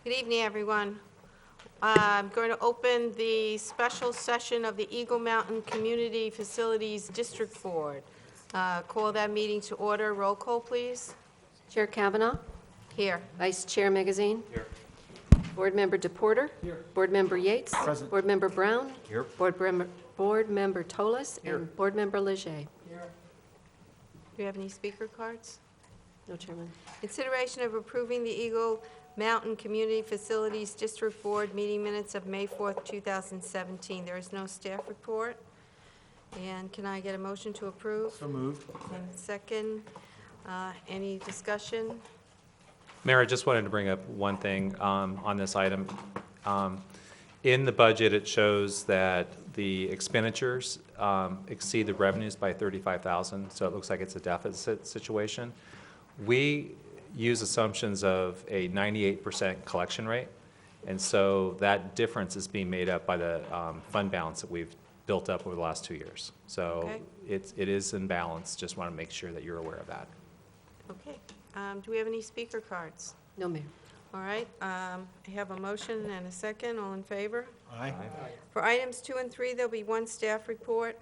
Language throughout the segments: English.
Good evening, everyone. I'm going to open the special session of the Eagle Mountain Community Facilities District Board. Call that meeting to order. Roll call, please. Chair Kavanaugh, Here. Vice Chair Magazine. Here. Board Member DePorter. Here. Board Member Yates. Present. Board Member Brown. Here. Board Member Toles. Here. And Board Member Leger. Do you have any speaker cards? No, Chairman. Consideration of approving the Eagle Mountain Community Facilities District Board meeting minutes of May 4th, 2017. There is no staff report. And can I get a motion to approve? So moved. And second, any discussion? Mayor, I just wanted to bring up one thing on this item. In the budget, it shows that the expenditures exceed the revenues by $35,000, so it looks like it's a deficit situation. We use assumptions of a 98% collection rate, and so that difference is being made up by the fund balance that we've built up over the last 2 years. So Okay. it is in balance. Just want to make sure that you're aware of that. Okay. Do we have any speaker cards? No, Mayor. All right. I have a motion and a second. All in favor? Aye. For items 2 and 3, there'll be one staff report.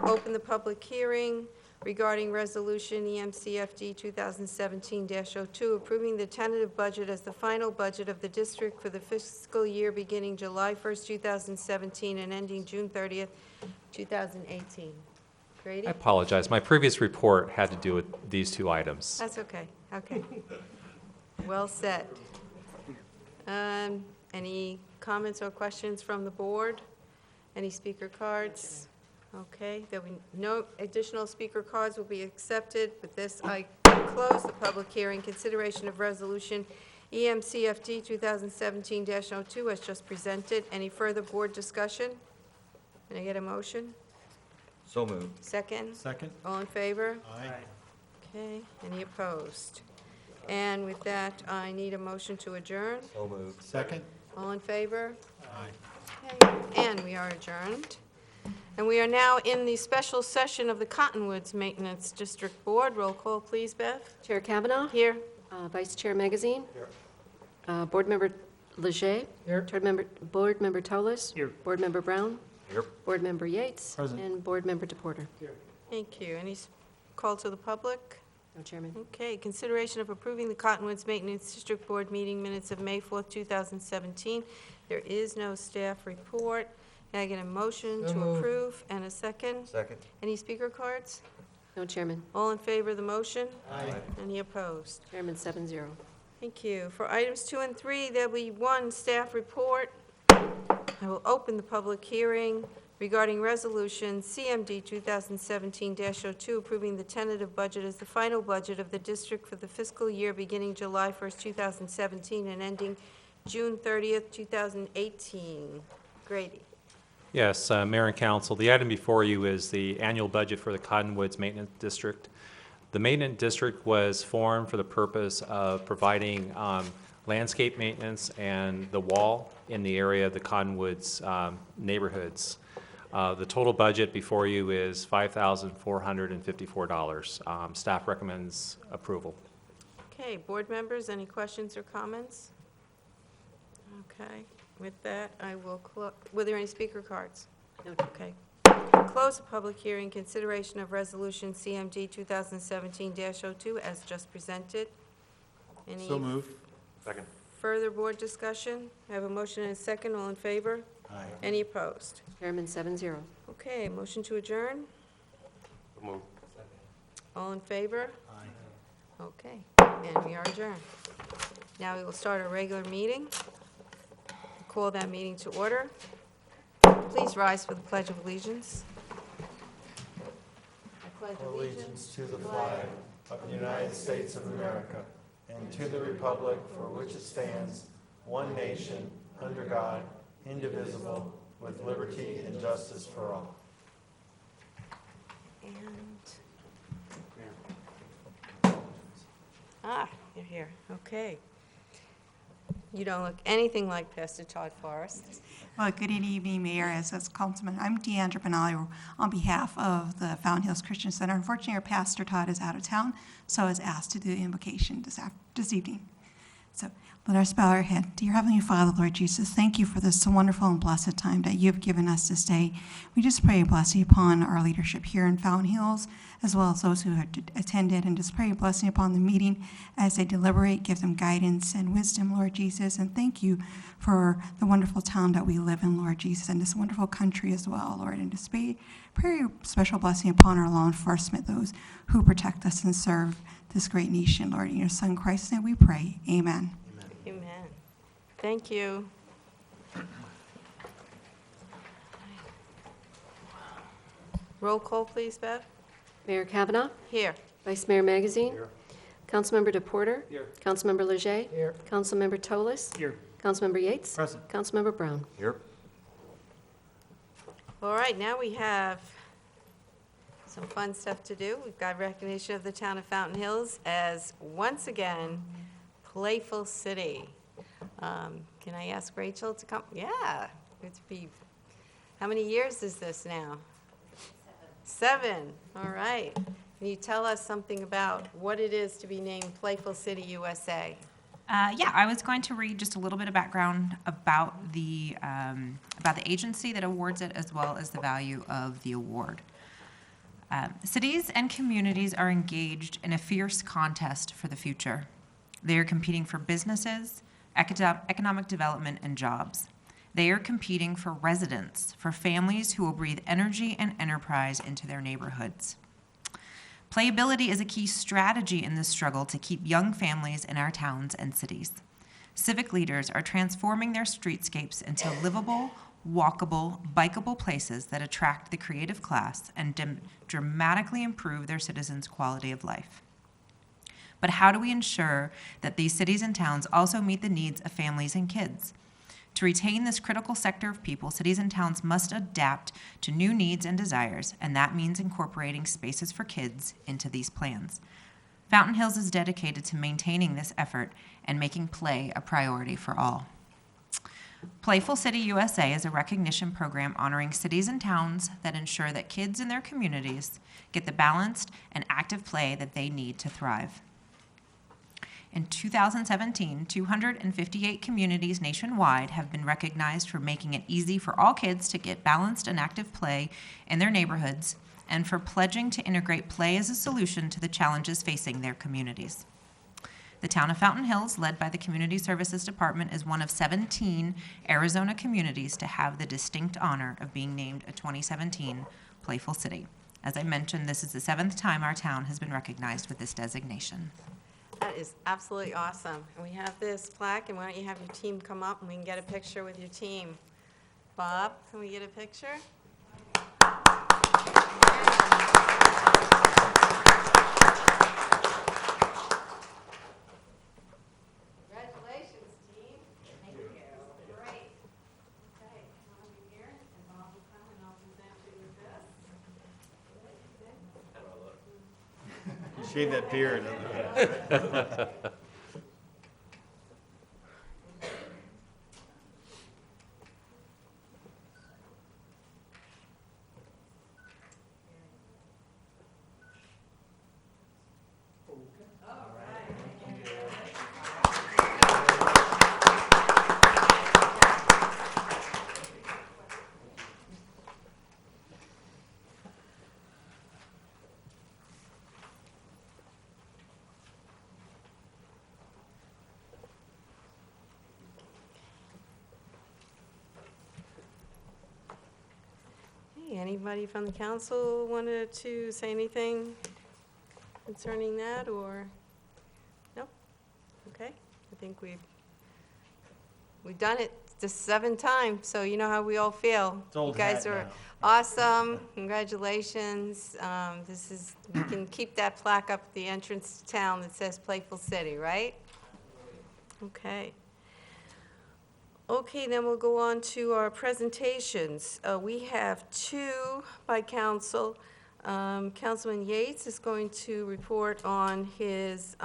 Open the public hearing regarding Resolution EMCFD 2017-02, approving the tentative budget as the final budget of the district for the fiscal year beginning July 1st, 2017 and ending June 30th, 2018. Grady? I apologize. My previous report had to do with these two items. That's okay. Okay. Well said. Any comments or questions from the board? Any speaker cards? Okay, there'll be no additional speaker cards will be accepted. With this, I close the public hearing. Consideration of resolution EMCFD 2017-02 as just presented. Any further board discussion? Can I get a motion? So moved. Second? Second. All in favor? Aye. Okay, any opposed? And with that, I need a motion to adjourn. So moved. Second. All in favor? Aye. Okay, and we are adjourned. And we are now in the special session of the Cottonwoods Maintenance District Board. Roll call, please, Bev. Chair Kavanaugh, Here. Vice Chair Magazine. Here. Board Member Leger. Here. Board Member Toles. Here. Board Member Brown. Here. Board Member Yates. Present. And Board Member DePorter. Thank you. Any call to the public? No, Chairman. Okay, consideration of approving the Cottonwoods Maintenance District Board meeting minutes of May 4th, 2017. There is no staff report. Can I get a motion to approve and a second? Second. Any speaker cards? No, Chairman. All in favor of the motion? Aye. Any opposed? Chairman, 7-0. Thank you. For items 2 and 3, there'll be one staff report. I will open the public hearing regarding Resolution CMD 2017-02, approving the tentative budget as the final budget of the district for the fiscal year beginning July 1st, 2017 and ending June 30th, 2018. Grady. Yes, Mayor and Council, the item before you is the annual budget for the Cottonwoods Maintenance District. The Maintenance District was formed for the purpose of providing landscape maintenance and the wall in the area of the Cottonwoods neighborhoods. The total budget before you is $5,454. Staff recommends approval. Okay, board members, any questions or comments? Okay, with that, I will close. Were there any speaker cards? No, Okay. Close the public hearing. Consideration of Resolution CMD 2017-02 as just presented. Any So moved. Second. further board discussion? I have a motion and a second. All in favor? Aye. Any opposed? Chairman, 7-0. Okay, motion to adjourn. So moved. All in favor? Aye. Okay, and we are adjourned. Now we will start our regular meeting. Call that meeting to order. Please rise for the Pledge of Allegiance. I pledge allegiance to the flag of the United States of America and to the republic for which it stands, one nation, under God, indivisible, with liberty and justice for all. You're here, okay. You don't look anything like Pastor Todd Forrest. Well, good evening, Mayor, as Councilman. I'm Deandra Benali on behalf of the Fountain Hills Christian Center. Unfortunately, our Pastor Todd is out of town, so I was asked to do the invocation this evening. So let us bow our head. Dear Heavenly Father, Lord Jesus, thank you for this wonderful and blessed time that you have given us this day. We just pray a blessing upon our leadership here in Fountain Hills, as well as those who have attended, and just pray a blessing upon the meeting as they deliberate. Give them guidance and wisdom, Lord Jesus, and thank you for the wonderful town that we live in, Lord Jesus, and this wonderful country as well, Lord. And just pray a special blessing upon our law enforcement, those who protect us and serve this great nation, Lord. In your Son, Christ's name we pray. Amen. Amen. Thank you. Roll call, please, Bev. Mayor Kavanaugh, Here. Vice Mayor Magazine. Here. Councilmember DePorter. Here. Councilmember Leger. Here. Councilmember Toles. Here. Councilmember Yates. Present. Councilmember Brown. Here. All right, now we have some fun stuff to do. We've got recognition of the town of Fountain Hills as, once again, Playful City. Can I ask Rachel to come? Yeah, it's be, how many years is this now? 7. All right. Can you tell us something about what it is to be named Playful City USA? Yeah, I was going to read just a little bit of background about the agency that awards it, as well as the value of the award. Cities and communities are engaged in a fierce contest for the future. They are competing for businesses, economic development, and jobs. They are competing for residents, for families who will breathe energy and enterprise into their neighborhoods. Playability is a key strategy in this struggle to keep young families in our towns and cities. Civic leaders are transforming their streetscapes into livable, walkable, bikeable places that attract the creative class and dramatically improve their citizens' quality of life. But how do we ensure that these cities and towns also meet the needs of families and kids? To retain this critical sector of people, cities and towns must adapt to new needs and desires, and that means incorporating spaces for kids into these plans. Fountain Hills is dedicated to maintaining this effort and making play a priority for all. Playful City USA is a recognition program honoring cities and towns that ensure that kids in their communities get the balanced and active play that they need to thrive. In 2017, 258 communities nationwide have been recognized for making it easy for all kids to get balanced and active play in their neighborhoods, and for pledging to integrate play as a solution to the challenges facing their communities. The town of Fountain Hills, led by the Community Services Department, is one of 17 Arizona communities to have the distinct honor of being named a 2017 Playful City. As I mentioned, this is the 7th time our town has been recognized with this designation. That is absolutely awesome. And we have this plaque, and why don't you have your team come up and we can get a picture with your team. Bob, can we get a picture? Congratulations, team. Thank you. Great. Okay, come over here, and Bob will come and I'll present you with this. Shave that beard. Hey, anybody from the council wanted to say anything concerning that, or? No? Okay, I think we've done it the 7th time, so you know how we all feel. It's old You guys hat are now. awesome, congratulations. We can keep that plaque up at the entrance to town that says Playful City, right? Okay. Okay, then we'll go on to our presentations. We have 2 by council. Councilman Yates is going to report on his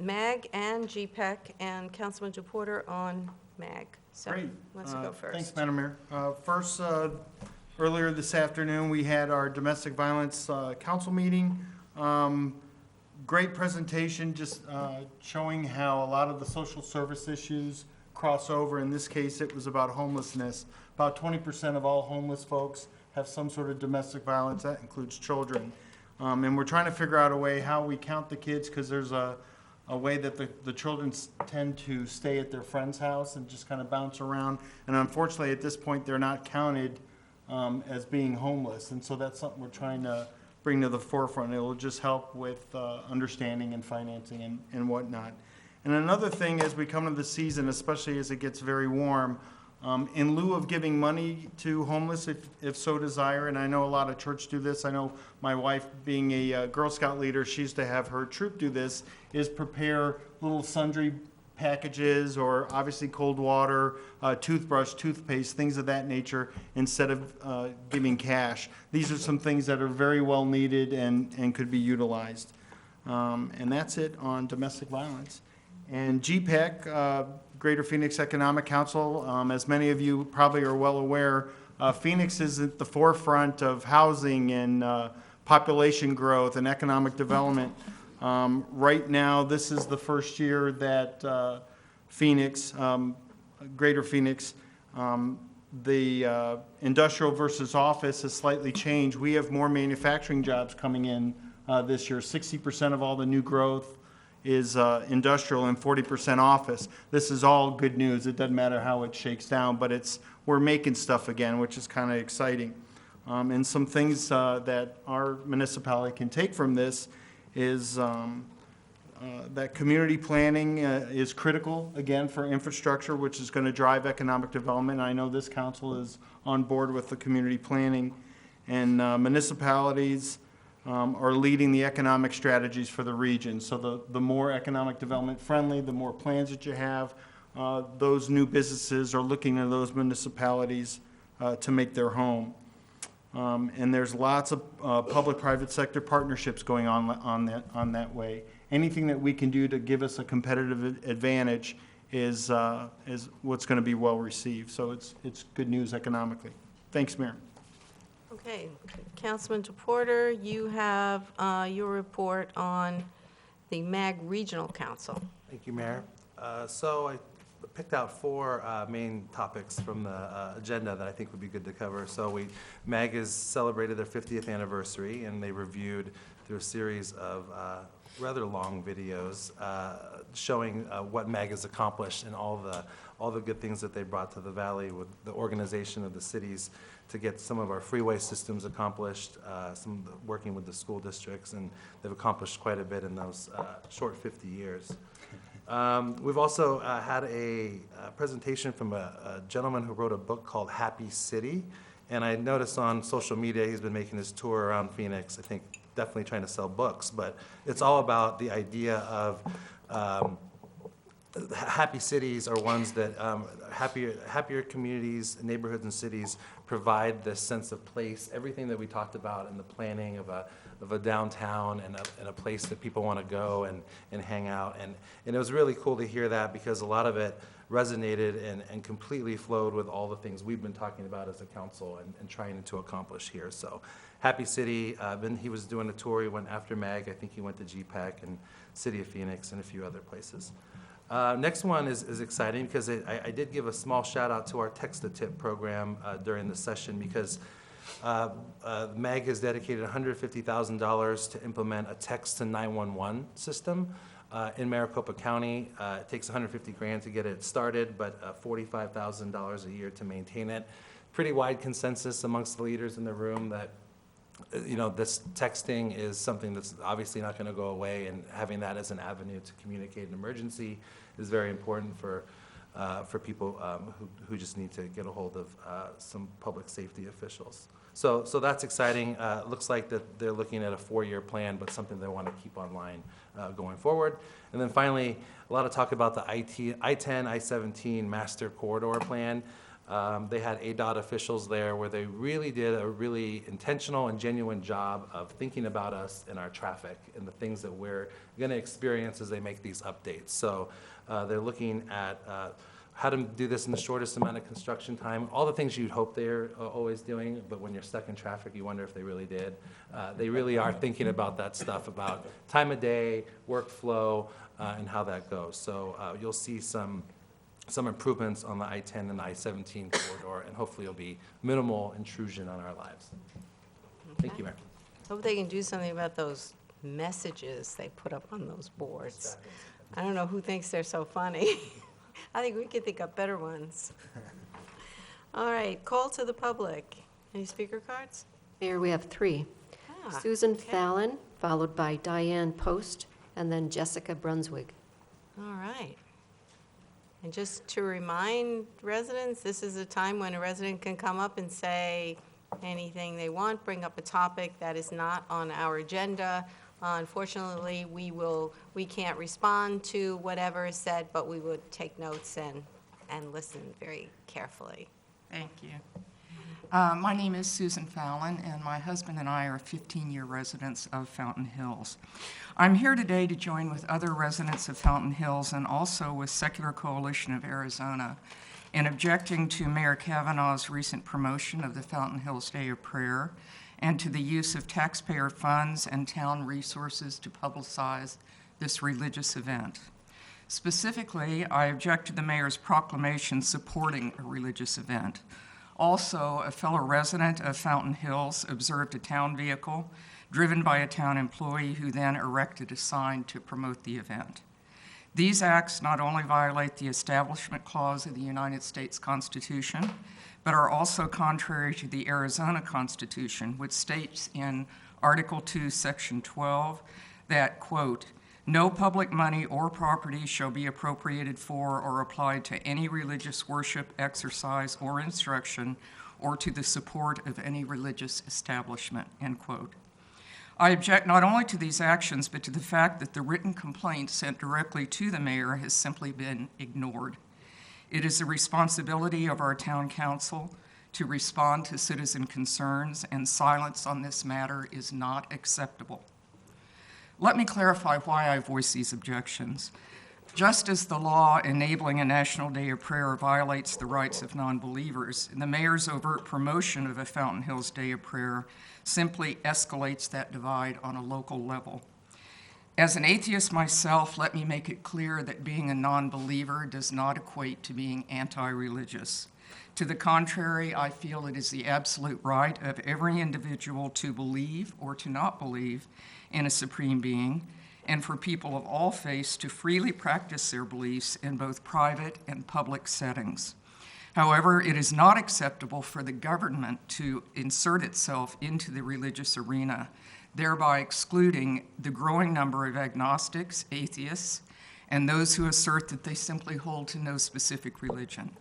MAG and GPEC, and Councilman DePorter on MAG. So, Great. let's go first. Thanks, Madam Mayor. First, earlier this afternoon, we had our domestic violence council meeting. Great presentation, just showing how a lot of the social service issues cross over. In this case, it was about homelessness. About 20% of all homeless folks have some sort of domestic violence. That includes children. And we're trying to figure out a way how we count the kids, because there's a way that the children tend to stay at their friend's house and just kind of bounce around. And unfortunately, at this point, they're not counted as being homeless. And so that's something we're trying to bring to the forefront. It will just help with understanding and financing and whatnot. And another thing, as we come to the season, especially as it gets very warm, in lieu of giving money to homeless, if so desire, and I know a lot of church do this. I know my wife, being a Girl Scout leader, she used to have her troop do this, is prepare little sundry packages, or obviously cold water, toothbrush, toothpaste, things of that nature, instead of giving cash. These are some things that are very well needed and could be utilized. And that's it on domestic violence. And GPEC, Greater Phoenix Economic Council, as many of you probably are well aware, Phoenix is at the forefront of housing and population growth and economic development. Right now, this is the first year that Phoenix, Greater Phoenix, the industrial versus office has slightly changed. We have more manufacturing jobs coming in this year. 60% of all the new growth is industrial and 40% office. This is all good news. It doesn't matter how it shakes down, but we're making stuff again, which is kind of exciting. And some things that our municipality can take from this is that community planning is critical, again, for infrastructure, which is going to drive economic development. I know this council is on board with the community planning, and municipalities are leading the economic strategies for the region. So the more economic development friendly, the more plans that you have, those new businesses are looking at those municipalities to make their home. And there's lots of public-private sector partnerships going on that way. Anything that we can do to give us a competitive advantage is what's going to be well received. So it's good news economically. Thanks, Mayor. Okay, Councilman DePorter, you have your report on the MAG Regional Council. Thank you, Mayor. So I picked out four main topics from the agenda that I think would be good to cover. So MAG has celebrated their 50th anniversary, and they reviewed through a series of rather long videos showing what MAG has accomplished and all the good things that they brought to the valley with the organization of the cities to get some of our freeway systems accomplished, working with the school districts, and they've accomplished quite a bit in those short 50 years. We've also had a presentation from a gentleman who wrote a book called Happy City, and I noticed on social media he's been making his tour around Phoenix, I think definitely trying to sell books, but it's all about the idea of happy cities are ones that happier communities, neighborhoods, and cities provide this sense of place. Everything that we talked about in the planning of a downtown and a place that people want to go and hang out. And it was really cool to hear that, because a lot of it resonated and completely flowed with all the things we've been talking about as a council and trying to accomplish here. So Happy City, he was doing a tour. He went after MAG. I think he went to GPEC and City of Phoenix and a few other places. Next one is exciting because I did give a small shout out to our Text-a-Tip program during the session, because MAG has dedicated $150,000 to implement a text to 911 system in Maricopa County. It takes $150,000 to get it started, but $45,000 a year to maintain it. Pretty wide consensus amongst the leaders in the room that this texting is something that's obviously not going to go away, and having that as an avenue to communicate an emergency is very important for people who just need to get a hold of some public safety officials. So that's exciting. Looks like that they're looking at a 4-year plan, but something they want to keep online going forward. And then finally, a lot of talk about the I-10, I-17 master corridor plan. They had ADOT officials there where they really did a really intentional and genuine job of thinking about us and our traffic and the things that we're going to experience as they make these updates. So they're looking at how to do this in the shortest amount of construction time, all the things you'd hope they're always doing, but when you're stuck in traffic, you wonder if they really did. They really are thinking about that stuff, about time of day, workflow, and how that goes. So you'll see some improvements on the I-10 and the I-17 corridor, and hopefully it'll be minimal intrusion on our lives. Thank you, Mayor. Hope they can do something about those messages they put up on those boards. I don't know who thinks they're so funny. I think we could think up better ones. All right, call to the public. Any speaker cards? Mayor, we have 3. Susan Fallon, followed by Diane Post, and then Jessica Brunswig. All right. And just to remind residents, this is a time when a resident can come up and say anything they want, bring up a topic that is not on our agenda. Unfortunately, we can't respond to whatever is said, but we would take notes and listen very carefully. Thank you. My name is Susan Fallon, and my husband and I are 15-year residents of Fountain Hills. I'm here today to join with other residents of Fountain Hills and also with Secular Coalition of Arizona in objecting to Mayor Kavanaugh's recent promotion of the Fountain Hills Day of Prayer and to the use of taxpayer funds and town resources to publicize this religious event. Specifically, I object to the mayor's proclamation supporting a religious event. Also, a fellow resident of Fountain Hills observed a town vehicle driven by a town employee who then erected a sign to promote the event. These acts not only violate the Establishment Clause of the United States Constitution, but are also contrary to the Arizona Constitution, which states in Article 2, Section 12, that, quote, "No public money or property shall be appropriated for or applied to any religious worship, exercise, or instruction, or to the support of any religious establishment," end quote. I object not only to these actions, but to the fact that the written complaint sent directly to the mayor has simply been ignored. It is the responsibility of our town council to respond to citizen concerns, and silence on this matter is not acceptable. Let me clarify why I voice these objections. Just as the law enabling a National Day of Prayer violates the rights of non-believers, the mayor's overt promotion of a Fountain Hills Day of Prayer simply escalates that divide on a local level. As an atheist myself, let me make it clear that being a non-believer does not equate to being anti-religious. To the contrary, I feel it is the absolute right of every individual to believe or to not believe in a supreme being, and for people of all faiths to freely practice their beliefs in both private and public settings. However, it is not acceptable for the government to insert itself into the religious arena, thereby excluding the growing number of agnostics, atheists, and those who assert that they simply hold to no specific religion.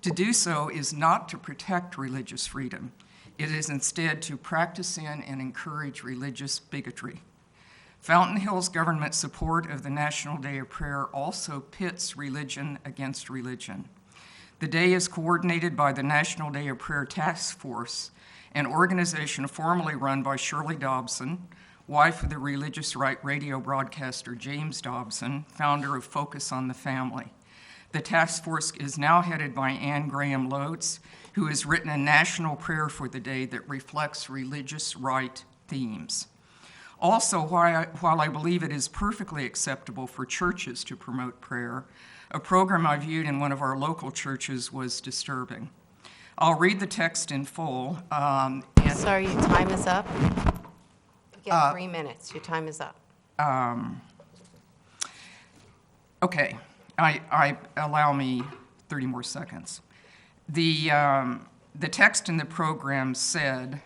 To do so is not to protect religious freedom. It is instead to practice in and encourage religious bigotry. Fountain Hills government support of the National Day of Prayer also pits religion against religion. The day is coordinated by the National Day of Prayer Task Force, an organization formerly run by Shirley Dobson, wife of the religious right radio broadcaster James Dobson, founder of Focus on the Family. The task force is now headed by Anne Graham Lotz, who has written a national prayer for the day that reflects religious right themes. Also, while I believe it is perfectly acceptable for churches to promote prayer, a program I viewed in one of our local churches was disturbing. I'll read the text in full. Sorry, your time is up. You get 3 minutes. Your time is up. Okay, I allow me 30 more seconds. The text in the program said,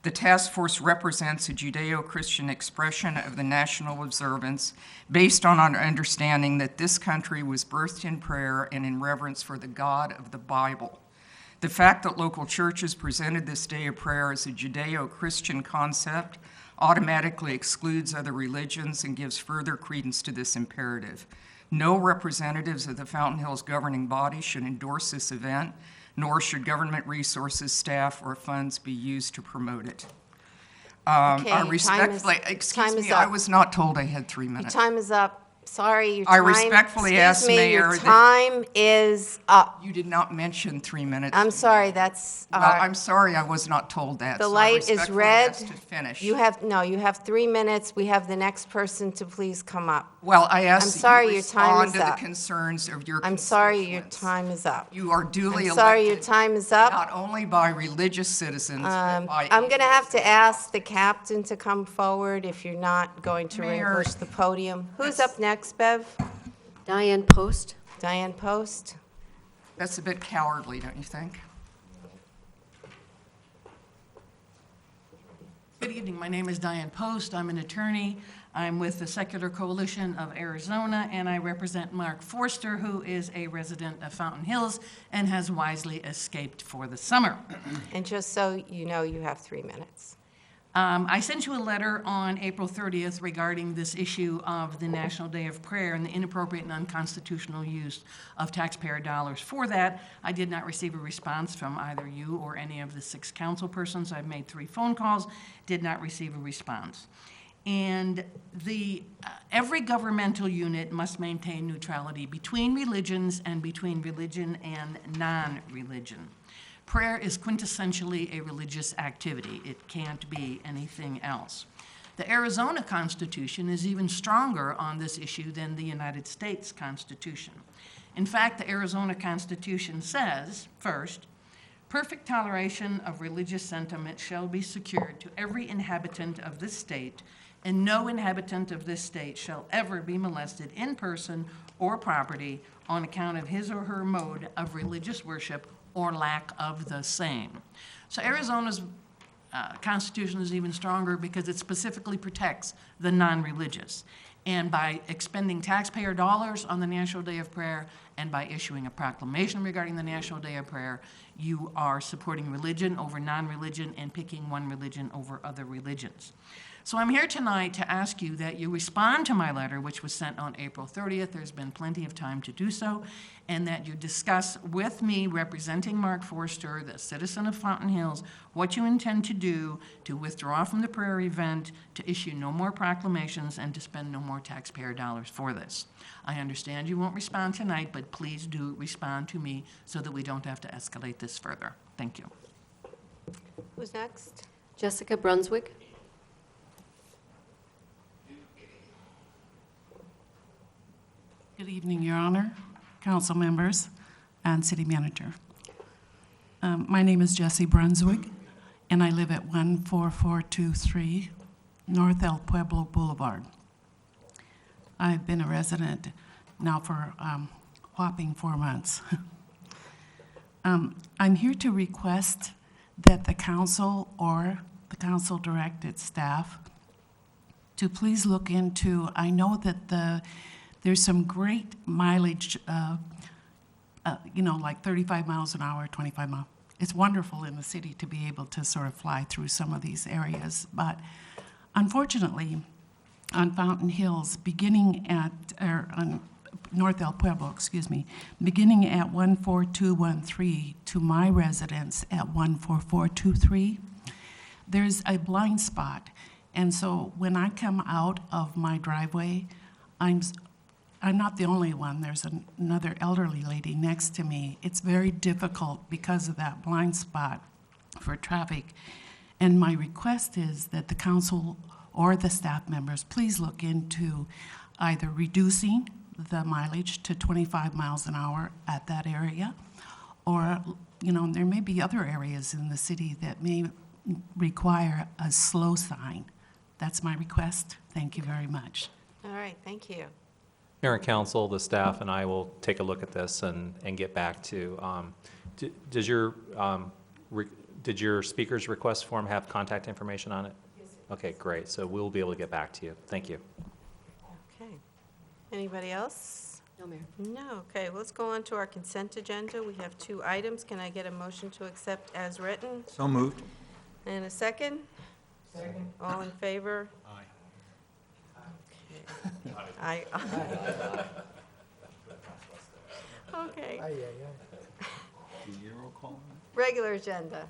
"The task force represents a Judeo-Christian expression of the national observance based on our understanding that this country was birthed in prayer and in reverence for the God of the Bible. The fact that local churches presented this day of prayer as a Judeo-Christian concept automatically excludes other religions and gives further credence to this imperative. No representatives of the Fountain Hills governing body should endorse this event, nor should government resources, staff, or funds be used to promote it." Okay, I your respectfully, time excuse is me, up. I was not told I had 3 Your minutes. time is up. Sorry, your I time. respectfully ask, Excuse me, your Mayor, that- time is up. You did not mention 3 minutes. I'm sorry, that's, Well, I'm sorry I was not told that. the so I light is respectfully red. ask to finish. You have 3 minutes. We have the next person to please come up. Well, I ask I'm that sorry, you your time respond is to the up. concerns of your I'm sorry, your constituents. time is up. You are duly I'm sorry, your elected, time is up. not only by religious citizens, but by... I'm going to have to ask the captain to come forward if you're not going to Mayor. relinquish the podium. Who's up next, Bev? Diane Post. Diane Post? That's a bit cowardly, don't you think? Good evening. My name is Diane Post. I'm an attorney. I'm with the Secular Coalition of Arizona, and I represent Mark Forster, who is a resident of Fountain Hills and has wisely escaped for the summer. And just so you know, you have 3 minutes. I sent you a letter on April 30th regarding this issue of the National Day of Prayer and the inappropriate and unconstitutional use of taxpayer dollars for that. I did not receive a response from either you or any of the 6 council persons. I've made 3 phone calls, did not receive a response. And every governmental unit must maintain neutrality between religions and between religion and non-religion. Prayer is quintessentially a religious activity. It can't be anything else. The Arizona Constitution is even stronger on this issue than the United States Constitution. In fact, the Arizona Constitution says, first, perfect toleration of religious sentiment shall be secured to every inhabitant of this state, and no inhabitant of this state shall ever be molested in person or property on account of his or her mode of religious worship or lack of the same. So Arizona's Constitution is even stronger because it specifically protects the non-religious. And by expending taxpayer dollars on the National Day of Prayer and by issuing a proclamation regarding the National Day of Prayer, you are supporting religion over non-religion and picking one religion over other religions. So I'm here tonight to ask you that you respond to my letter, which was sent on April 30th. There's been plenty of time to do so, and that you discuss with me, representing Mark Forster, the citizen of Fountain Hills, what you intend to do to withdraw from the prayer event, to issue no more proclamations, and to spend no more taxpayer dollars for this. I understand you won't respond tonight, but please do respond to me so that we don't have to escalate this further. Thank you. Who's next? Jessica Brunswick. Good evening, Your Honor, council members, and city manager. My name is Jessie Brunswick, and I live at 14423 North El Pueblo Boulevard. I've been a resident now for whopping 4 months. I'm here to request that the council or the council-directed staff to please look into, I know that there's some great mileage, like 35 miles an hour, 25 miles. It's wonderful in the city to be able to sort of fly through some of these areas. But unfortunately, on Fountain Hills, on North El Pueblo, beginning at 14213 to my residence at 14423, there's a blind spot. And so when I come out of my driveway, I'm not the only one. There's another elderly lady next to me. It's very difficult because of that blind spot for traffic. And my request is that the council or the staff members please look into either reducing the mileage to 25 miles an hour at that area, or, there may be other areas in the city that may require a slow sign. That's my request. Thank you very much. All right, thank you. Mayor and council, the staff and I will take a look at this and get back to, did your speaker's request form have contact information on it? Yes. Okay, great. So we'll be able to get back to you. Thank you. Okay. Anybody else? No, Mayor. No, okay, let's go on to our consent agenda. We have 2 items. Can I get a motion to accept as written? So moved. And a second? Second. All in favor? Aye. Aye. Okay. Regular agenda.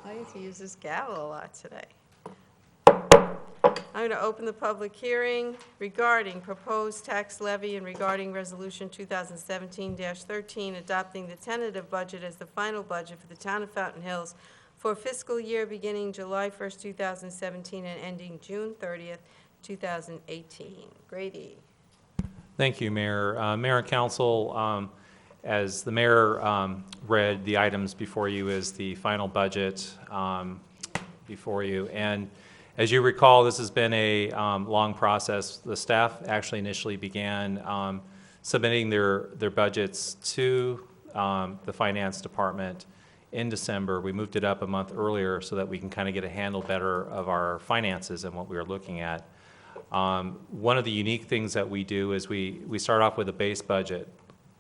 I need to use this gavel a lot today. I'm going to open the public hearing regarding proposed tax levy and regarding Resolution 2017-13, adopting the tentative budget as the final budget for the town of Fountain Hills for fiscal year beginning July 1st, 2017 and ending June 30th, 2018. Grady. Thank you, Mayor. Mayor and Council, as the mayor read, the items before you is the final budget before you. And as you recall, this has been a long process. The staff actually initially began submitting their budgets to the finance department in December. We moved it up a month earlier so that we can kind of get a handle better of our finances and what we were looking at. One of the unique things that we do is we start off with a base budget.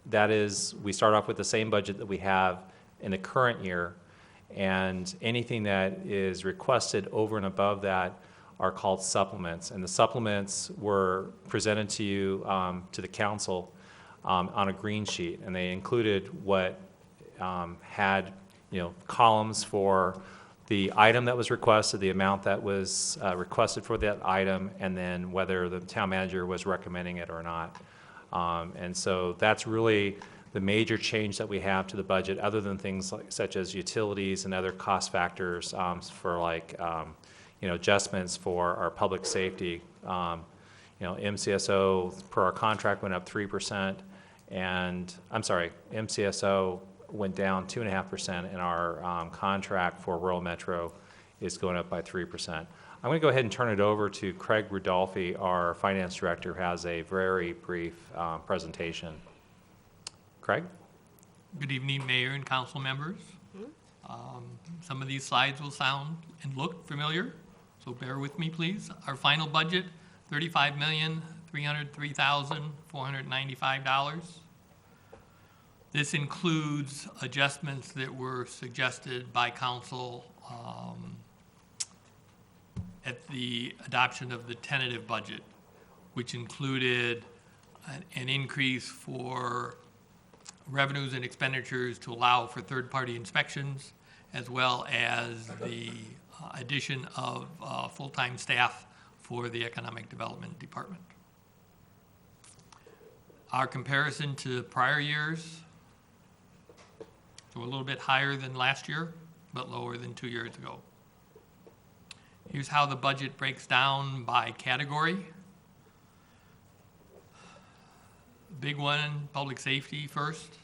That is, we start off with the same budget that we have in the current year, and anything that is requested over and above that are called supplements. And the supplements were presented to you, to the council, on a green sheet, and they included what had, columns for the item that was requested, the amount that was requested for that item, and then whether the town manager was recommending it or not. And so that's really the major change that we have to the budget, other than things such as utilities and other cost factors for adjustments for our public safety. MCSO per our contract went up 3%, and MCSO went down 2.5%, and our contract for Rural Metro is going up by 3%. I'm going to go ahead and turn it over to Craig Rudolphi, our finance director, who has a very brief presentation. Craig? Good evening, Mayor and council members. Some of these slides will sound and look familiar, so bear with me, please. Our final budget, $35,303,495. This includes adjustments that were suggested by council at the adoption of the tentative budget, which included an increase for revenues and expenditures to allow for third-party inspections, as well as the addition of full-time staff for the Economic Development Department. Our comparison to prior years, so a little bit higher than last year, but lower than 2 years ago. Here's how the budget breaks down by category. Big one, public safety first.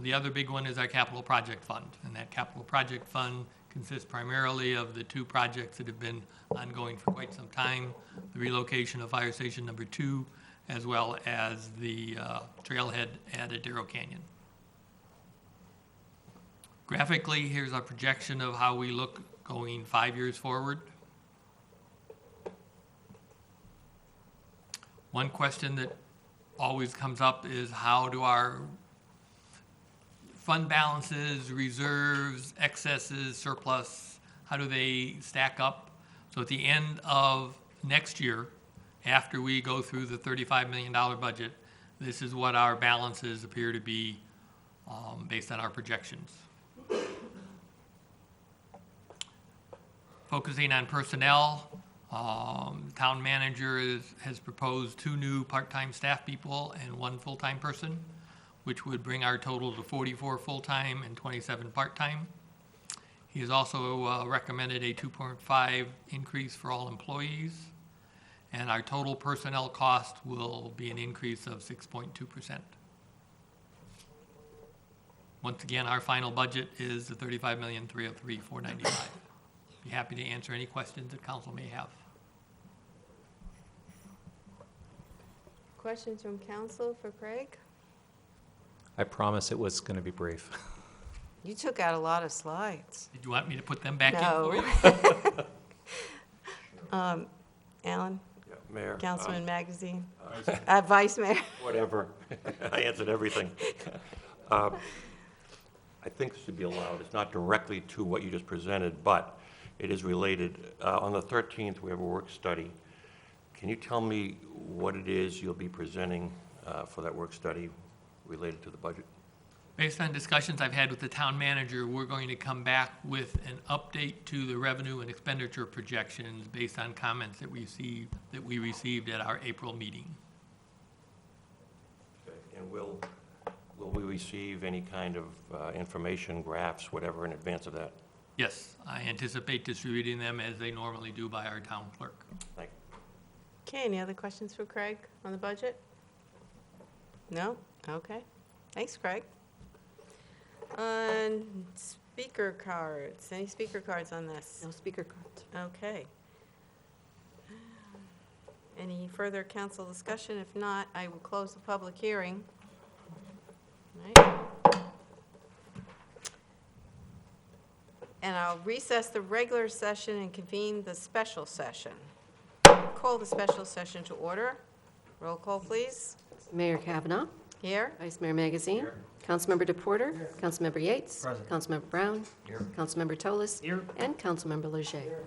The other big one is our capital project fund, and that capital project fund consists primarily of the two projects that have been ongoing for quite some time, the relocation of Fire Station Number 2, as well as the trailhead at Adero Canyon. Graphically, here's our projection of how we look going 5 years forward. One question that always comes up is how do our fund balances, reserves, excesses, surplus, how do they stack up? So at the end of next year, after we go through the $35 million budget, this is what our balances appear to be based on our projections. Focusing on personnel, town manager has proposed 2 new part-time staff people and 1 full-time person, which would bring our total to 44 full-time and 27 part-time. He has also recommended a 2.5 increase for all employees, and our total personnel cost will be an increase of 6.2%. Once again, our final budget is the $35,303,495. Be happy to answer any questions that council may have. Questions from council for Craig? I promise it was going to be brief. You took out a lot of slides. Did you want me to put them back in No. for you? Alan? Yeah, Mayor. Councilman Magazine? I- Vice Mayor? Whatever. I answered everything. I think this should be allowed. It's not directly to what you just presented, but it is related. On the 13th, we have a work study. Can you tell me what it is you'll be presenting for that work study related to the budget? Based on discussions I've had with the town manager, we're going to come back with an update to the revenue and expenditure projections based on comments that we received at our April meeting. And will we receive any kind of information, graphs, whatever, in advance of that? Yes, I anticipate distributing them as they normally do by our town clerk. Thank you. Okay, any other questions for Craig on the budget? No? Okay. Thanks, Craig. On speaker cards, any speaker cards on this? No speaker cards. Okay. Any further council discussion? If not, I will close the public hearing. All right. And I'll recess the regular session and convene the special session. Call the special session to order. Roll call, please. Mayor Kavanaugh, Here. Vice Mayor Magazine, Councilmember DePorter, Councilmember Yates, Present. Councilmember Brown, Councilmember Toles, Here. and Councilmember Leger.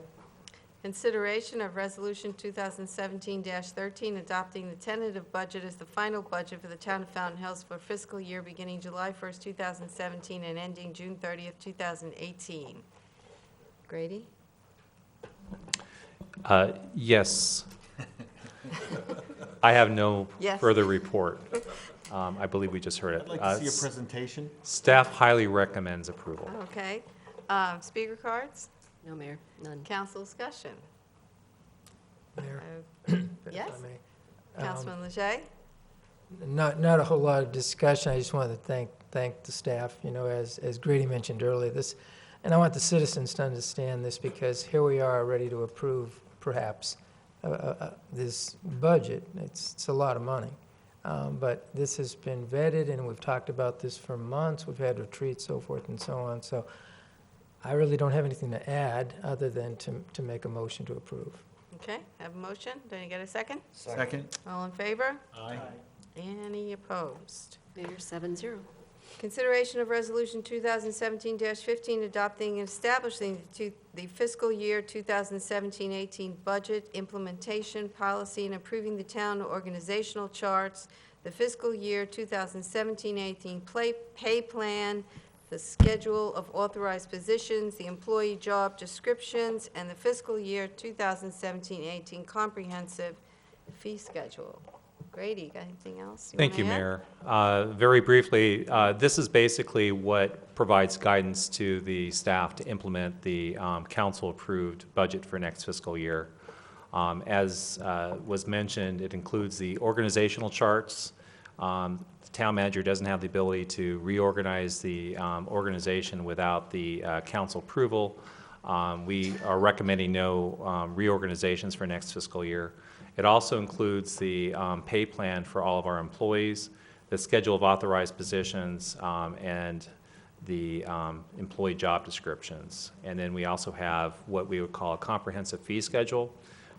Consideration of Resolution 2017-13, adopting the tentative budget as the final budget for the town of Fountain Hills for fiscal year beginning July 1st, 2017, and ending June 30th, 2018. Grady? Yes. I have no Yes. further report. I believe we just heard it. I'd like to see a presentation. Staff highly recommends approval. Okay. Speaker cards? No, Mayor, none. Council discussion? Mayor, Yes? if I may. Councilman Leger? Not a whole lot of discussion. I just wanted to thank the staff, as Grady mentioned earlier, and I want the citizens to understand this, because here we are ready to approve, perhaps, this budget. It's a lot of money. But this has been vetted, and we've talked about this for months. We've had retreats, so forth and so on. So I really don't have anything to add other than to make a motion to approve. Okay, have a motion. Did you get a second? Second. All in favor? Aye. Any opposed? Mayor, 7-0. Consideration of Resolution 2017-15, adopting and establishing the fiscal year 2017-18 budget implementation policy and approving the town organizational charts, the fiscal year 2017-18 pay plan, the schedule of authorized positions, the employee job descriptions, and the fiscal year 2017-18 comprehensive fee schedule. Grady, got anything else? Thank you, wanna add? Mayor. Very briefly, this is basically what provides guidance to the staff to implement the council-approved budget for next fiscal year. As was mentioned, it includes the organizational charts. The town manager doesn't have the ability to reorganize the organization without the council approval. We are recommending no reorganizations for next fiscal year. It also includes the pay plan for all of our employees, the schedule of authorized positions, and the employee job descriptions. And then we also have what we would call a comprehensive fee schedule,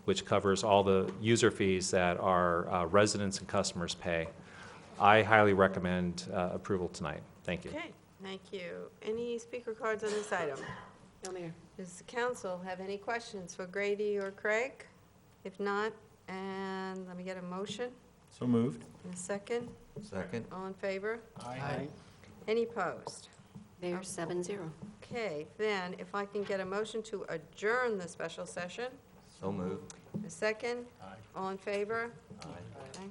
which covers all the user fees that our residents and customers pay. I highly recommend approval tonight. Thank you. Okay, thank you. Any speaker cards on this item? No, Mayor. Does the council have any questions for Grady or Craig? If not, and let me get a motion So moved. and a second. Second. All in favor? Aye. Any opposed? Mayor, 7-0. Okay, then if I can get a motion to adjourn the special session. So moved. A second? Aye. All in favor? Aye. Okay.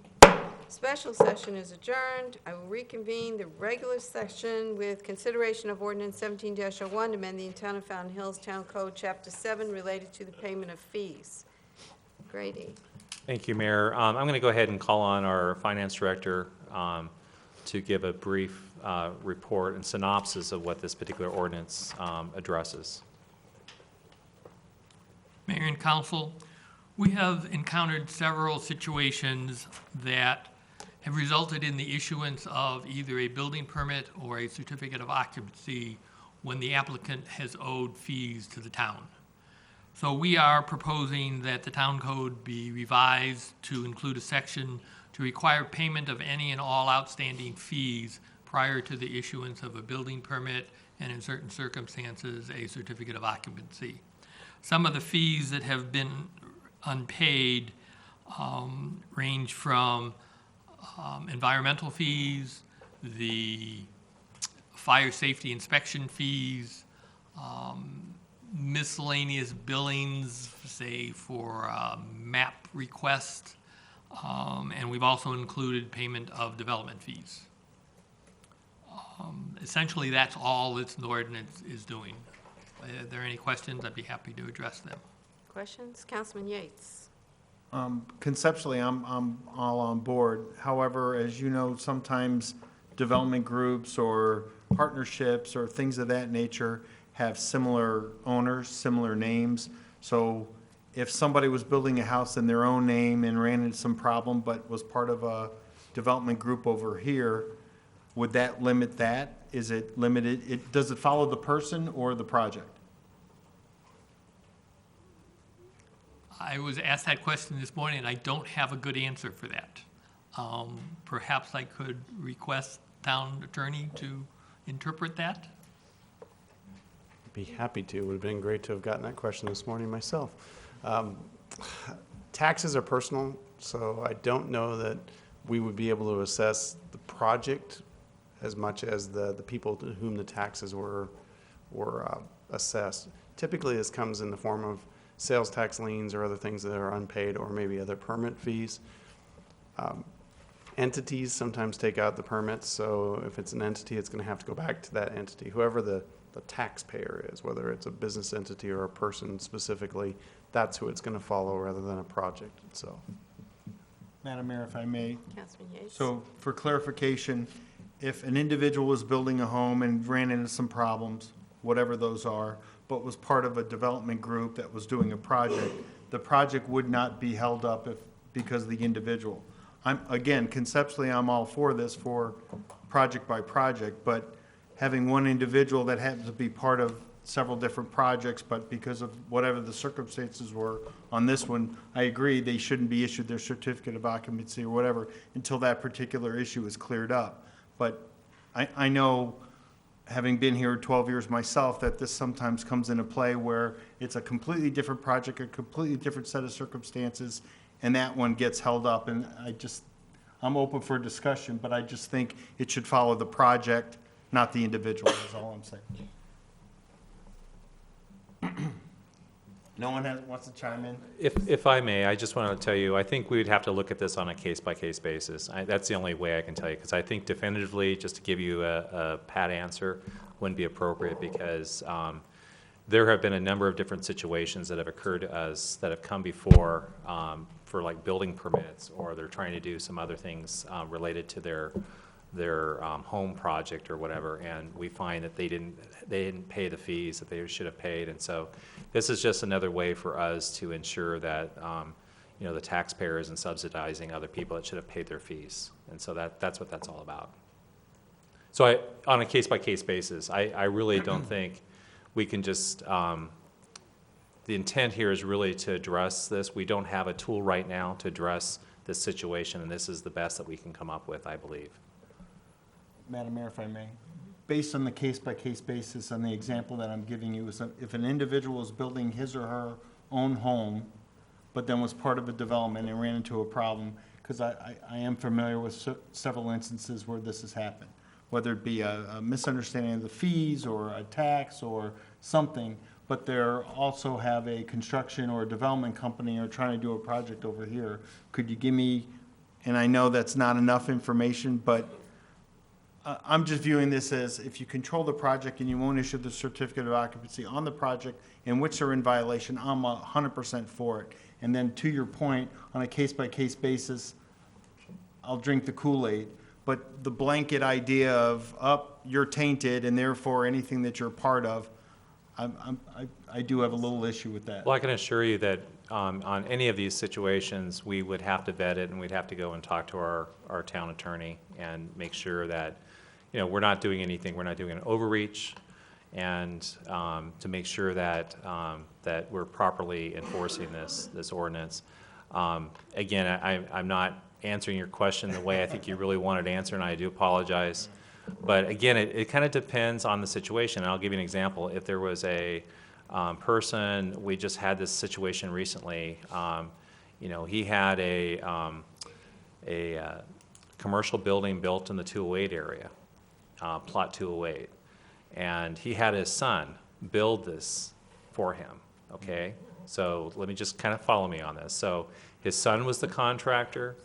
Special session is adjourned. I will reconvene the regular session with consideration of ordinance 17-01, amending Town of Fountain Hills Town Code, Chapter 7, related to the payment of fees. Grady. Thank you, Mayor. I'm going to go ahead and call on our finance director to give a brief report and synopsis of what this particular ordinance addresses. Mayor and council, we have encountered several situations that have resulted in the issuance of either a building permit or a certificate of occupancy when the applicant has owed fees to the town. So we are proposing that the town code be revised to include a section to require payment of any and all outstanding fees prior to the issuance of a building permit and in certain circumstances, a certificate of occupancy. Some of the fees that have been unpaid range from environmental fees, the fire safety inspection fees, miscellaneous billings, say for map request, and we've also included payment of development fees. Essentially, that's all this ordinance is doing. Are there any questions? I'd be happy to address them. Questions? Councilman Yates. Conceptually, I'm all on board. However, as you know, sometimes development groups or partnerships or things of that nature have similar owners, similar names. So if somebody was building a house in their own name and ran into some problem but was part of a development group over here, would that limit that? Is it limited? Does it follow the person or the project? I was asked that question this morning, and I don't have a good answer for that. Perhaps I could request town attorney to interpret that? Be happy to. It would have been great to have gotten that question this morning myself. Taxes are personal, so I don't know that we would be able to assess the project as much as the people to whom the taxes were assessed. Typically, this comes in the form of sales tax liens or other things that are unpaid, or maybe other permit fees. Entities sometimes take out the permits, so if it's an entity, it's going to have to go back to that entity. Whoever the taxpayer is, whether it's a business entity or a person specifically, that's who it's going to follow rather than a project itself. Madam Mayor, if I may. Councilman Yates. So for clarification, if an individual was building a home and ran into some problems, whatever those are, but was part of a development group that was doing a project, the project would not be held up because of the individual. Again, conceptually, I'm all for this for project by project, but having one individual that happens to be part of several different projects, but because of whatever the circumstances were on this one, I agree they shouldn't be issued their certificate of occupancy or whatever until that particular issue is cleared up. But I know, having been here 12 years myself, that this sometimes comes into play where it's a completely different project, a completely different set of circumstances, and that one gets held up. And I'm open for discussion, but I just think it should follow the project, not the individual, is all I'm saying. No one wants to chime in? If I may, I just want to tell you, I think we would have to look at this on a case-by-case basis. That's the only way I can tell you, because I think definitively, just to give you a pat answer, wouldn't be appropriate, because there have been a number of different situations that have occurred to us that have come before for like building permits, or they're trying to do some other things related to their home project or whatever, and we find that they didn't pay the fees that they should have paid. And so this is just another way for us to ensure that the taxpayer isn't subsidizing other people that should have paid their fees. And so that's what that's all about. So on a case-by-case basis, I really don't think we can just, the intent here is really to address this. We don't have a tool right now to address this situation, and this is the best that we can come up with, I believe. Madam Mayor, if I may, based on the case-by-case basis, on the example that I'm giving you, is if an individual is building his or her own home, but then was part of a development and ran into a problem, because I am familiar with several instances where this has happened, whether it be a misunderstanding of the fees or a tax or something, but they also have a construction or a development company or trying to do a project over here. Could you give me, and I know that's not enough information, but I'm just viewing this as if you control the project and you won't issue the certificate of occupancy on the project in which they're in violation, I'm 100% for it. And then to your point, on a case-by-case basis, I'll drink the Kool-Aid. But the blanket idea of, you're tainted and therefore anything that you're part of, I do have a little issue with that. Well, I can assure you that on any of these situations, we would have to vet it, and we'd have to go and talk to our town attorney and make sure that, we're not doing anything, we're not doing an overreach, and to make sure that that we're properly enforcing this ordinance. Again, I'm not answering your question the way I think you really wanted to answer, and I do apologize. But again, it kind of depends on the situation. And I'll give you an example. If there was a person, we just had this situation recently. He had a commercial building built in the 208 area, plot 208. And he had his son build this for him, okay? So let me just kind of follow me on this. So his son was the contractor.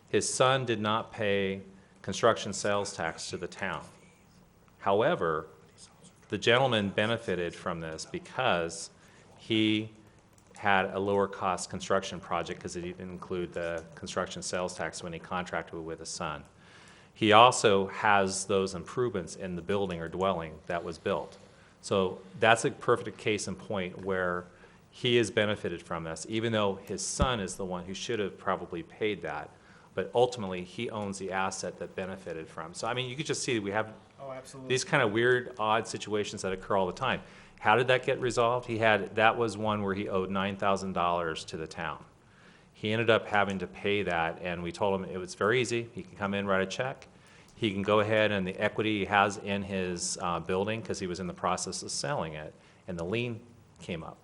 His son did not pay construction sales tax to the town. However, the gentleman benefited from this because he had a lower cost construction project because it didn't include the construction sales tax when he contracted with his son. He also has those improvements in the building or dwelling that was built. So that's a perfect case in point where he has benefited from this, even though his son is the one who should have probably paid that. But ultimately, he owns the asset that benefited from. So, I mean, you could just see we have these kind of weird, odd situations that occur all the time. How did that get resolved? That was one where he owed $9,000 to the town. He ended up having to pay that, and we told him it was very easy. He can come in, write a check. He can go ahead, and the equity he has in his building, because he was in the process of selling it, and the lien came up.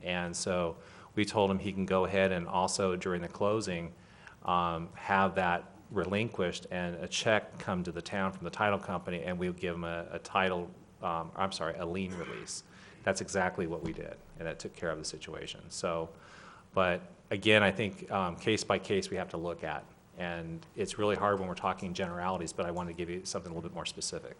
And so we told him he can go ahead and also, during the closing, have that relinquished and a check come to the town from the title company, and we would give him a lien release. That's exactly what we did, and that took care of the situation. So, but again, I think case by case we have to look at, and it's really hard when we're talking generalities, but I wanted to give you something a little bit more specific.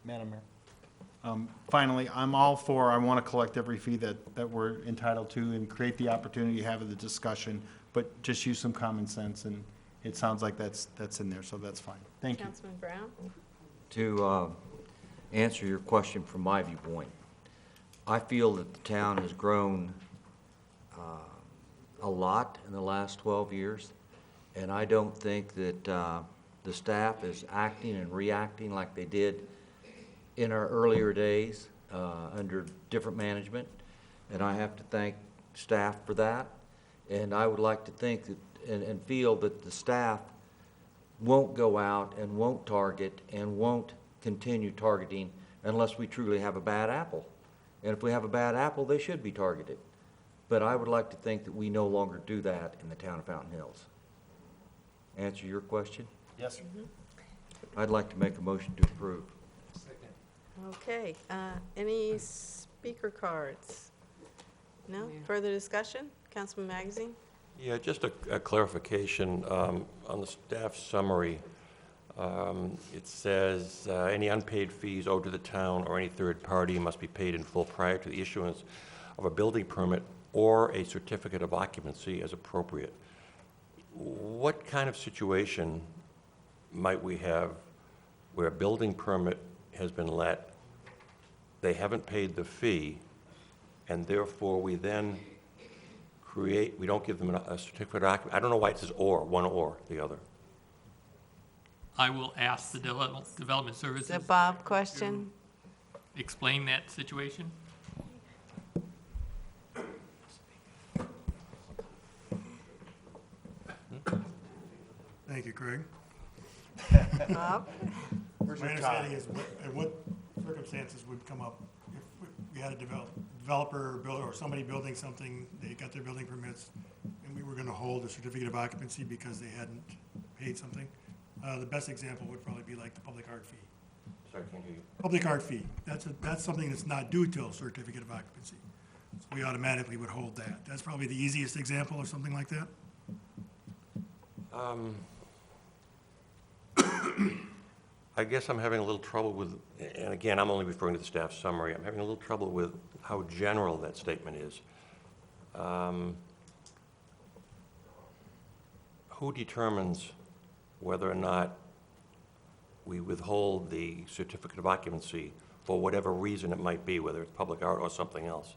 Madam Mayor. Finally, I'm all for, I want to collect every fee that we're entitled to and create the opportunity to have the discussion, but just use some common sense, and it sounds like that's in there, so that's fine. Thank you. Councilman Brown? To answer your question from my viewpoint, I feel that the town has grown a lot in the last 12 years, and I don't think that the staff is acting and reacting like they did in our earlier days under different management, and I have to thank staff for that. And I would like to think that and feel that the staff won't go out and won't target and won't continue targeting unless we truly have a bad apple. And if we have a bad apple, they should be targeted. But I would like to think that we no longer do that in the town of Fountain Hills. Answer your question? Yes, sir. I'd like to make a motion to approve. Okay, any speaker cards? No? Further discussion? Councilman Magazine? Yeah, just a clarification. On the staff summary, it says, any unpaid fees owed to the town or any third party must be paid in full prior to the issuance of a building permit or a certificate of occupancy as appropriate. What kind of situation might we have where a building permit has been let, they haven't paid the fee, and therefore we then we don't give them a certificate of occupancy? I don't know why it says or, one or the other. I will ask the Development Services. The Bob question? to Explain that situation. Thank you, Craig. Bob? My understanding is what circumstances would come up if we had a developer or builder or somebody building something, they got their building permits, and we were going to hold a certificate of occupancy because they hadn't paid something. The best example would probably be like the public art fee. Sorry, can't hear you. Public art fee, that's something that's not due till certificate of occupancy. So we automatically would hold that. That's probably the easiest example or something like that. I guess I'm having a little trouble with, and again, I'm only referring to the staff summary, I'm having a little trouble with how general that statement is. Who determines whether or not we withhold the certificate of occupancy for whatever reason it might be, whether it's public art or something else? Is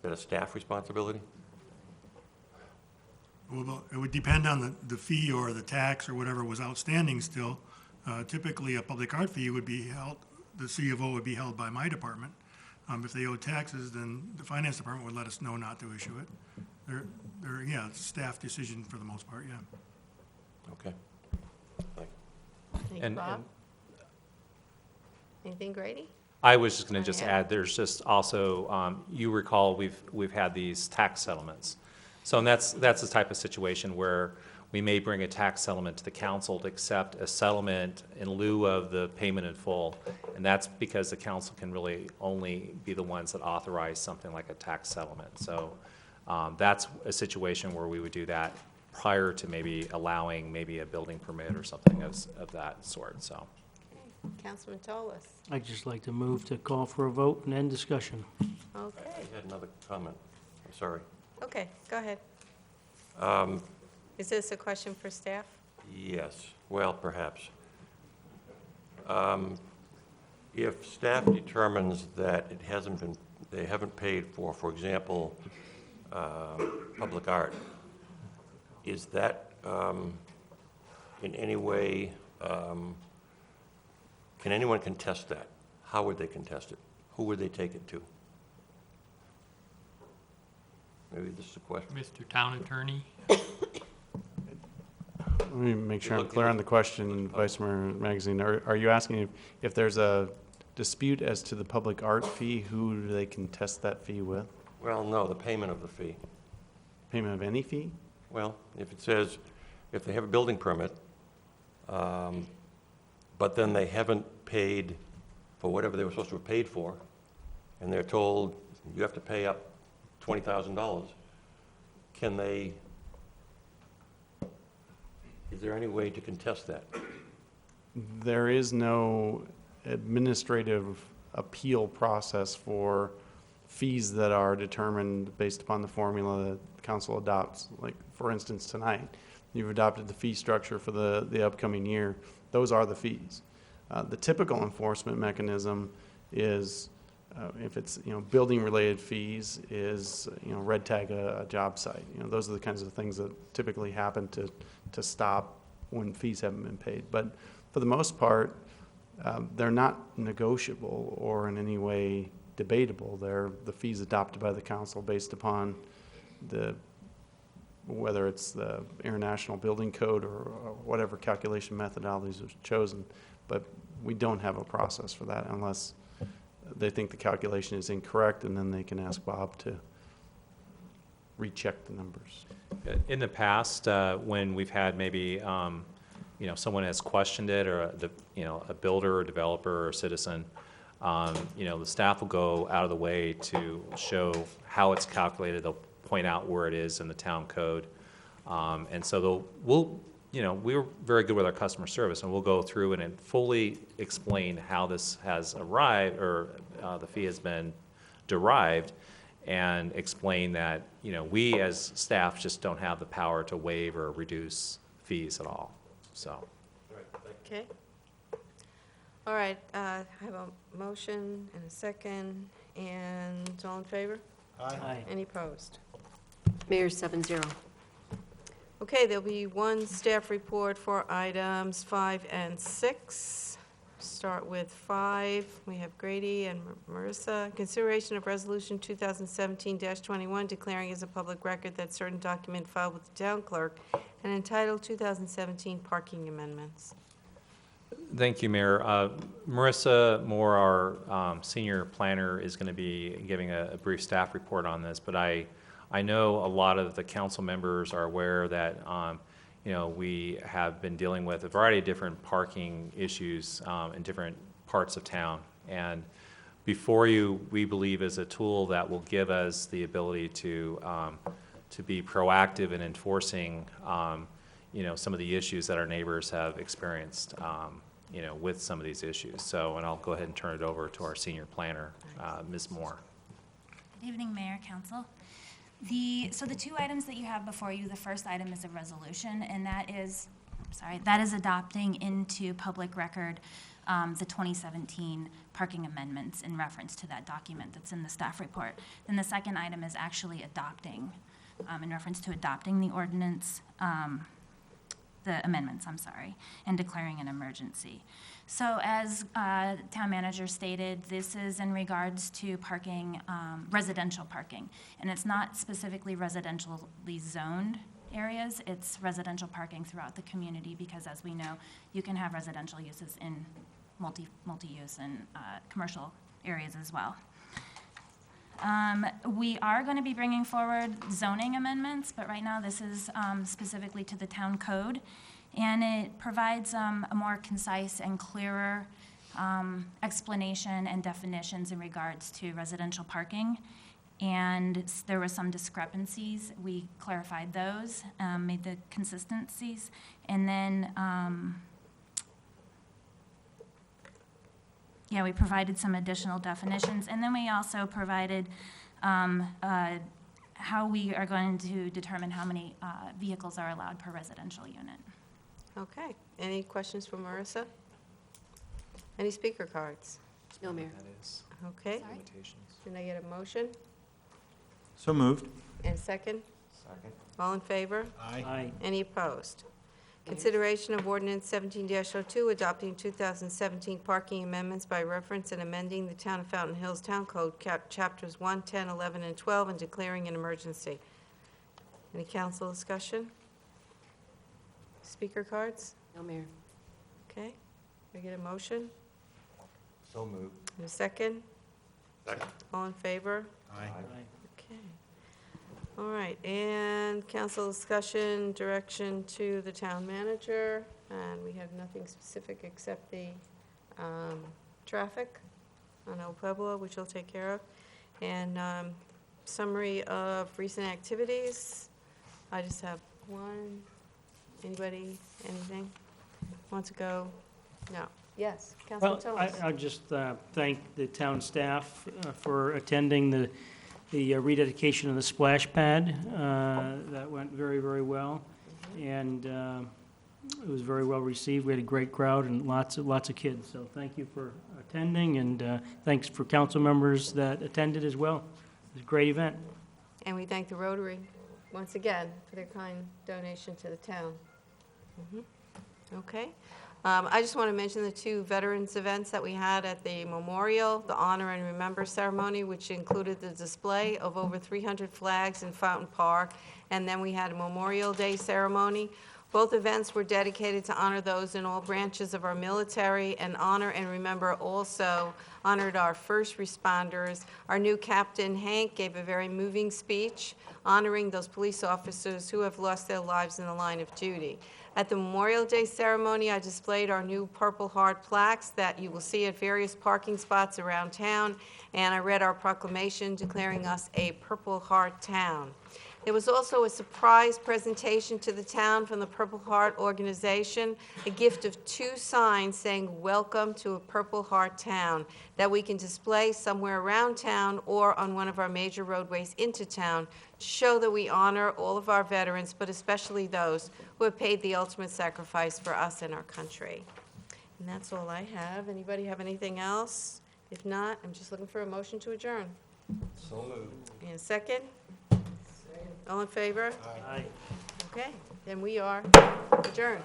that a staff responsibility? Well, it would depend on the fee or the tax or whatever was outstanding still. Typically, a public art fee would be held, the C of O would be held by my department. If they owed taxes, then the finance department would let us know not to issue it. Yeah, it's a staff decision for the most part, yeah. Okay. Thank you. Thank you, Bob. Anything, Grady? I was just going to just add, there's just also, you recall, we've had these tax settlements. So and that's the type of situation where we may bring a tax settlement to the council to accept a settlement in lieu of the payment in full. And that's because the council can really only be the ones that authorize something like a tax settlement. So that's a situation where we would do that prior to maybe allowing maybe a building permit or something of that sort, so. Councilman Tolis. I'd just like to move to call for a vote and end discussion. Okay, I had another comment. I'm sorry. okay, go ahead. Is this a question for staff? Yes, well, perhaps. If staff determines that it hasn't been, they haven't paid for example, public art, is that in any way, can anyone contest that? How would they contest it? Who would they take it to? Maybe this is a question. Mr. Town Attorney? Let me make sure I'm clear on the question, Vice Mayor Magazine. Are you asking if there's a dispute as to the public art fee, who do they contest that fee with? Well, no, the payment of the fee. Payment of any fee? Well, if it says, if they have a building permit, but then they haven't paid for whatever they were supposed to have paid for, and they're told, you have to pay up $20,000, can they, is there any way to contest that? There is no administrative appeal process for fees that are determined based upon the formula that the council adopts. Like, for instance, tonight, you've adopted the fee structure for the upcoming year. Those are the fees. The typical enforcement mechanism is, if it's, building-related fees, is, red tag a job site. Those are the kinds of things that typically happen to stop when fees haven't been paid. But for the most part, they're not negotiable or in any way debatable. They're the fees adopted by the council based upon whether it's the International Building Code or whatever calculation methodologies are chosen. But we don't have a process for that unless they think the calculation is incorrect, and then they can ask Bob to recheck the numbers. In the past, when we've had maybe, someone has questioned it, or a builder or developer or citizen, the staff will go out of the way to show how it's calculated. They'll point out where it is in the town code. And so we're very good with our customer service, and we'll go through and fully explain how this has arrived, or the fee has been derived, and explain that, we as staff just don't have the power to waive or reduce fees at all, so. Okay. All right, I have a motion and a second, and all in favor? Aye. Any opposed? Mayor, 7-0. Okay, there'll be one staff report for items 5 and 6. Start with 5. We have Grady and Marissa. Consideration of Resolution 2017-21 declaring as a public record that certain document filed with the town clerk and entitled 2017 Parking Amendments. Thank you, Mayor. Marissa Moore, our senior planner, is going to be giving a brief staff report on this, but I know a lot of the council members are aware that we have been dealing with a variety of different parking issues in different parts of town. And before you, we believe, is a tool that will give us the ability to be proactive in enforcing some of the issues that our neighbors have experienced with some of these issues. So, and I'll go ahead and turn it over to our senior planner, Ms. Moore. Good evening, Mayor, Council. So the two items that you have before you, the first item is a resolution, and that is adopting into public record the 2017 parking amendments in reference to that document that's in the staff report. Then the second item is actually adopting, in reference to adopting the ordinance, the amendments, and declaring an emergency. So as town manager stated, this is in regards to parking, residential parking. And it's not specifically residentially zoned areas, it's residential parking throughout the community, because as we know, you can have residential uses in multi-use and commercial areas as well. We are going to be bringing forward zoning amendments, but right now this is specifically to the town code, and it provides a more concise and clearer explanation and definitions in regards to residential parking, and there were some discrepancies. We clarified those, made the consistencies, and then, yeah, we provided some additional definitions, and then we also provided how we are going to determine how many vehicles are allowed per residential unit. Okay. Any questions for Marissa? Any speaker cards? No, Mayor. Okay. Can I get a motion? So moved. And a second? Second. All in favor? Aye. Any opposed? Consideration of ordinance 17-02, adopting 2017 parking amendments by reference and amending the Town of Fountain Hills Town Code, Chapters 1, 10, 11, and 12, and declaring an emergency. Any council discussion? Speaker cards? No, Mayor. Okay. Can I get a motion? So moved. And a second? Second. All in favor? Aye. Okay. All right, and council discussion, direction to the town manager, and we have nothing specific except the traffic on El Pueblo, which we'll take care of, and summary of recent activities. I just have one. Anybody, anything? Want to go? No. Yes, Councilman Well, Thomas. I'll just thank the town staff for attending the rededication of the splash pad. That went very, very well, and it was very well received. We had a great crowd and lots of kids, so thank you for attending, and thanks for council members that attended as well. It was a great event. And we thank the Rotary once again for their kind donation to the town. Okay. I just want to mention the two veterans events that we had at the memorial, the Honor and Remember ceremony, which included the display of over 300 flags in Fountain Park, and then we had a Memorial Day ceremony. Both events were dedicated to honor those in all branches of our military, and Honor and Remember also honored our first responders. Our new Captain Hank gave a very moving speech honoring those police officers who have lost their lives in the line of duty. At the Memorial Day ceremony, I displayed our new Purple Heart plaques that you will see at various parking spots around town, and I read our proclamation declaring us a Purple Heart town. There was also a surprise presentation to the town from the Purple Heart organization, a gift of 2 signs saying, "Welcome to a Purple Heart town," that we can display somewhere around town or on one of our major roadways into town to show that we honor all of our veterans, but especially those who have paid the ultimate sacrifice for us and our country. And that's all I have. Anybody have anything else? If not, I'm just looking for a motion to adjourn. So moved. And a second? All in favor? Aye. Okay, then we are adjourned.